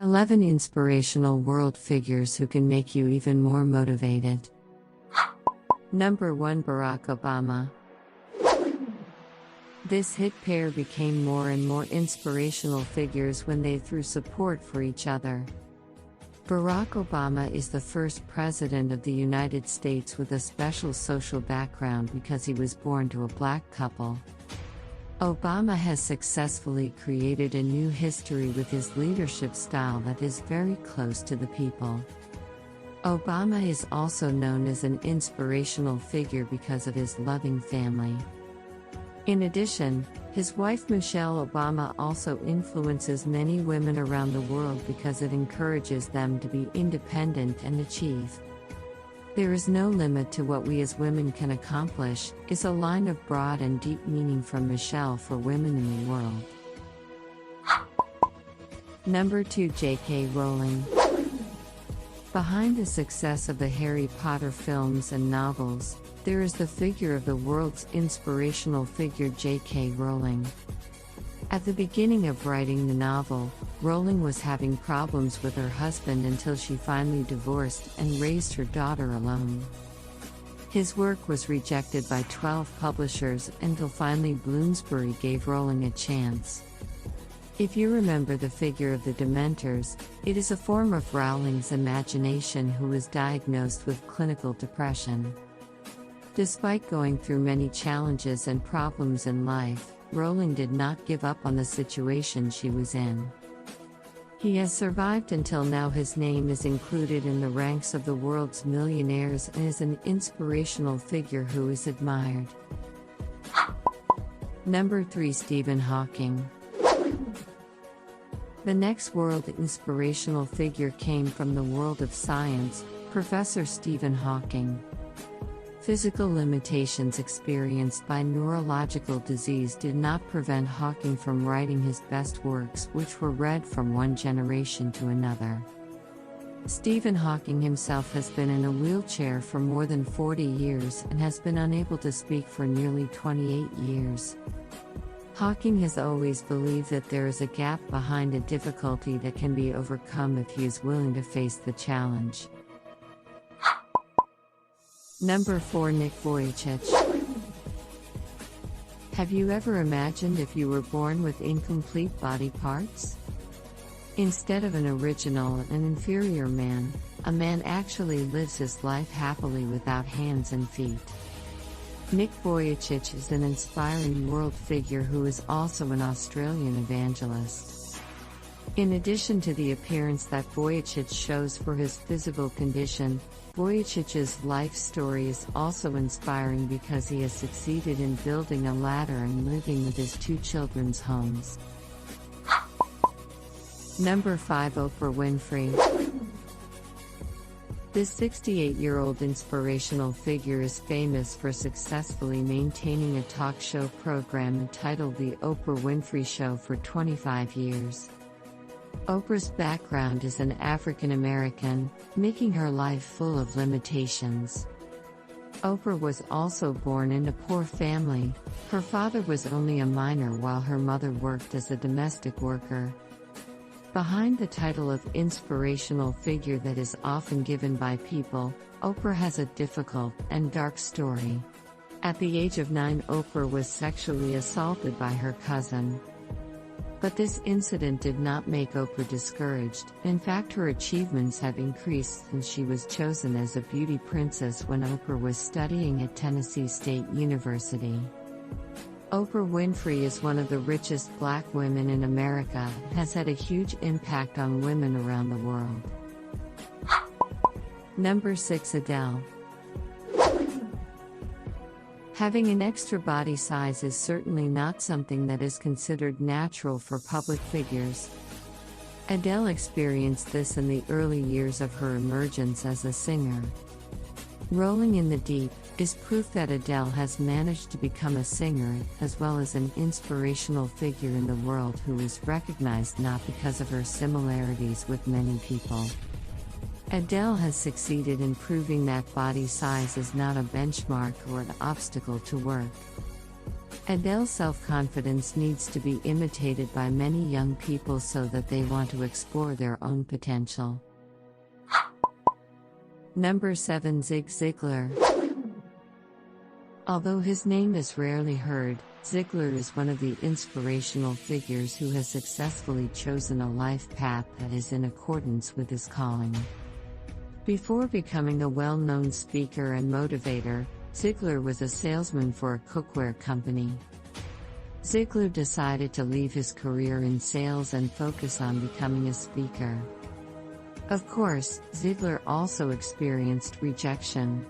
11 inspirational world figures who can make you even more motivated. Number 1. Barack Obama. This hit pair became more and more inspirational figures when they threw support for each other. Barack Obama is the first president of the United States with a special social background because he was born to a black couple. Obama has successfully created a new history with his leadership style that is very close to the people. Obama is also known as an inspirational figure because of his loving family. In addition, his wife Michelle Obama also influences many women around the world because it encourages them to be independent and achieve. "There is no limit to what we as women can accomplish," is a line of broad and deep meaning from Michelle for women in the world. Number 2. J.K. Rowling. Behind the success of the Harry Potter films and novels, there is the figure of the world's inspirational figure J.K. Rowling. At the beginning of writing the novel, Rowling was having problems with her husband until she finally divorced and raised her daughter alone. His work was rejected by 12 publishers until finally Bloomsbury gave Rowling a chance. If you remember the figure of the Dementors, it is a form of Rowling's imagination who was diagnosed with clinical depression. Despite going through many challenges and problems in life, Rowling did not give up on the situation she was in. He has survived until now. His name is included in the ranks of the world's millionaires and is an inspirational figure who is admired. Number 3. Stephen Hawking. The next world inspirational figure came from the world of science, Professor Stephen Hawking. Physical limitations experienced by neurological disease did not prevent Hawking from writing his best works, which were read from one generation to another. Stephen Hawking himself has been in a wheelchair for more than 40 years and has been unable to speak for nearly 28 years. Hawking has always believed that there is a gap behind a difficulty that can be overcome if he is willing to face the challenge. Number 4. Nick Vujicic. Have you ever imagined if you were born with incomplete body parts? Instead of an original and inferior man, a man actually lives his life happily without hands and feet. Nick Vujicic is an inspiring world figure who is also an Australian evangelist. In addition to the appearance that Vujicic shows for his physical condition, Vujicic's life story is also inspiring because he has succeeded in building a ladder and living with his 2 children's homes. Number 5. Oprah Winfrey. This 68-year-old inspirational figure is famous for successfully maintaining a talk show program entitled The Oprah Winfrey Show for 25 years. Oprah's background is an African American, making her life full of limitations. Oprah was also born in a poor family. Her father was only a miner while her mother worked as a domestic worker. Behind the title of inspirational figure that is often given by people, Oprah has a difficult and dark story. At the age of 9, Oprah was sexually assaulted by her cousin. But this incident did not make Oprah discouraged. In fact, her achievements have increased since she was chosen as a beauty princess when Oprah was studying at Tennessee State University. Oprah Winfrey is one of the richest black women in America and has had a huge impact on women around the world. Number 6. Adele. Having an extra body size is certainly not something that is considered natural for public figures. Adele experienced this in the early years of her emergence as a singer. Rolling in the Deep is proof that Adele has managed to become a singer as well as an inspirational figure in the world who is recognized not because of her similarities with many people. Adele has succeeded in proving that body size is not a benchmark or an obstacle to work. Adelle's self-confidence needs to be imitated by many young people so that they want to explore their own potential. Number 7. Zig Ziglar. Although his name is rarely heard, Ziglar is one of the inspirational figures who has successfully chosen a life path that is in accordance with his calling. Before becoming a well-known speaker and motivator, Ziglar was a salesman for a cookware company. Ziglar decided to leave his career in sales and focus on becoming a speaker. Of course, Ziglar also experienced rejection.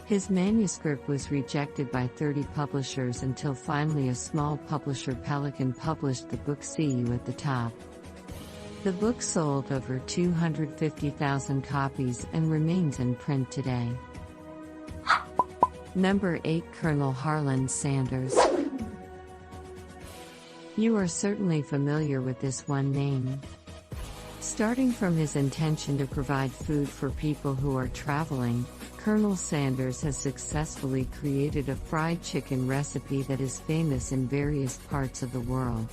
His manuscript was rejected by 30 publishers until finally a small publisher, Pelican, published the book See You at the Top. The book sold over 250,000 copies and remains in print today. Number 8. Colonel Harland Sanders. You are certainly familiar with this one name. Starting from his intention to provide food for people who are traveling, Colonel Sanders has successfully created a fried chicken recipe that is famous in various parts of the world.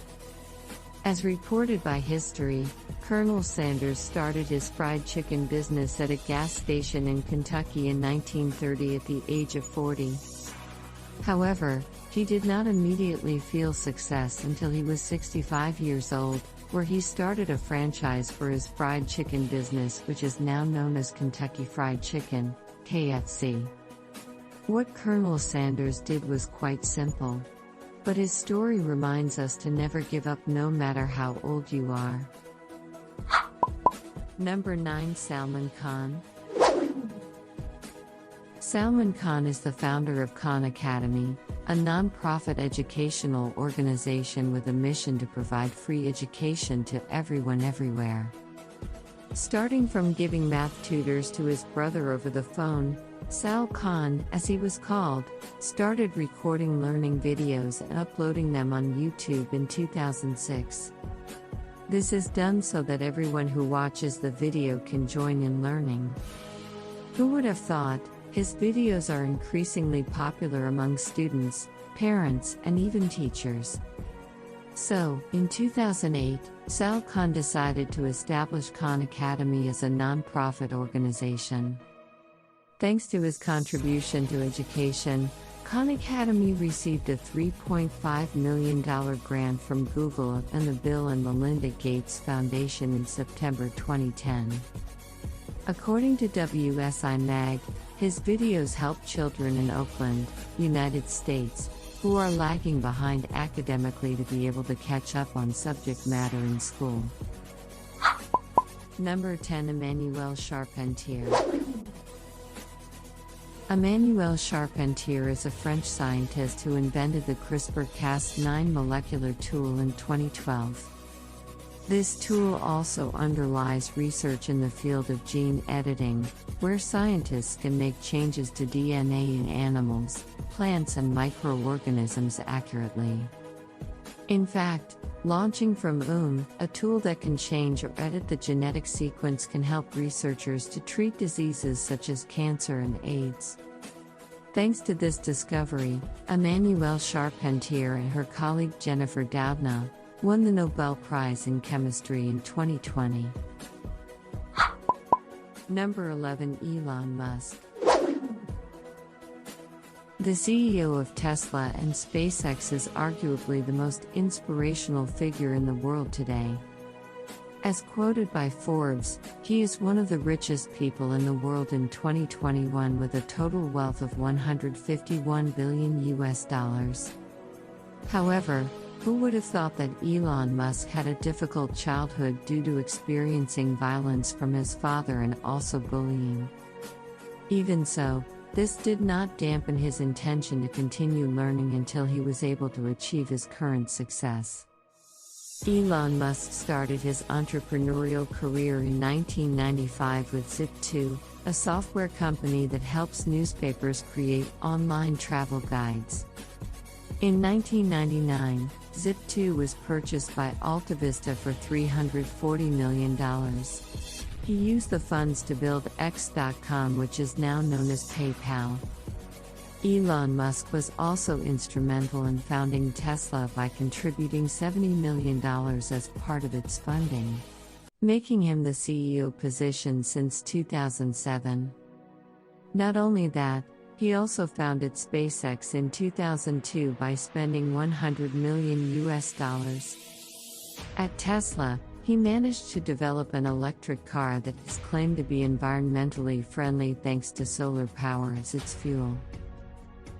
As reported by history, Colonel Sanders started his fried chicken business at a gas station in Kentucky in 1930 at the age of 40. However, he did not immediately feel success until he was 65 years old, where he started a franchise for his fried chicken business, which is now known as Kentucky Fried Chicken, KFC. What Colonel Sanders did was quite simple. But his story reminds us to never give up no matter how old you are. Number 9. Salman Khan. Salman Khan is the founder of Khan Academy, a non-profit educational organization with a mission to provide free education to everyone everywhere. Starting from giving math tutors to his brother over the phone, Sal Khan, as he was called, started recording learning videos and uploading them on YouTube in 2006. This is done so that everyone who watches the video can join in learning. Who would have thought? His videos are increasingly popular among students, parents, and even teachers. So, in 2008, Sal Khan decided to establish Khan Academy as a non-profit organization. Thanks to his contribution to education, Khan Academy received a $3.5 million grant from Google and the Bill and Melinda Gates Foundation in September 2010. According to WSI Mag, his videos help children in Oakland, United States, who are lagging behind academically to be able to catch up on subject matter in school. Number 10. Emmanuel Charpentier. Emmanuel Charpentier is a French scientist who invented the CRISPR-Cas9 molecular tool in 2012. This tool also underlies research in the field of gene editing, where scientists can make changes to DNA in animals, plants, and microorganisms accurately. In fact, launching from a tool that can change or edit the genetic sequence can help researchers to treat diseases such as cancer and AIDS. Thanks to this discovery, Emmanuel Charpentier and her colleague Jennifer Doudna won the Nobel Prize in Chemistry in 2020. Number 11. Elon Musk. The CEO of Tesla and SpaceX is arguably the most inspirational figure in the world today. As quoted by Forbes, he is one of the richest people in the world in 2021 with a total wealth of $151 billion. However, who would have thought that Elon Musk had a difficult childhood due to experiencing violence from his father and also bullying? Even so, this did not dampen his intention to continue learning until he was able to achieve his current success. Elon Musk started his entrepreneurial career in 1995 with Zip2, a software company that helps newspapers create online travel guides. In 1999, Zip2 was purchased by AltaVista for $340 million. He used the funds to build X.com, which is now known as PayPal. Elon Musk was also instrumental in founding Tesla by contributing $70 million as part of its funding, making him the CEO position since 2007. Not only that, he also founded SpaceX in 2002 by spending $100 million. At Tesla, he managed to develop an electric car that is claimed to be environmentally friendly thanks to solar power as its fuel.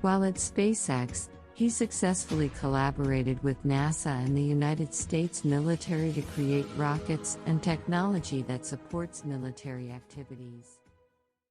While at SpaceX, he successfully collaborated with NASA and the United States military to create rockets and technology that supports military activities.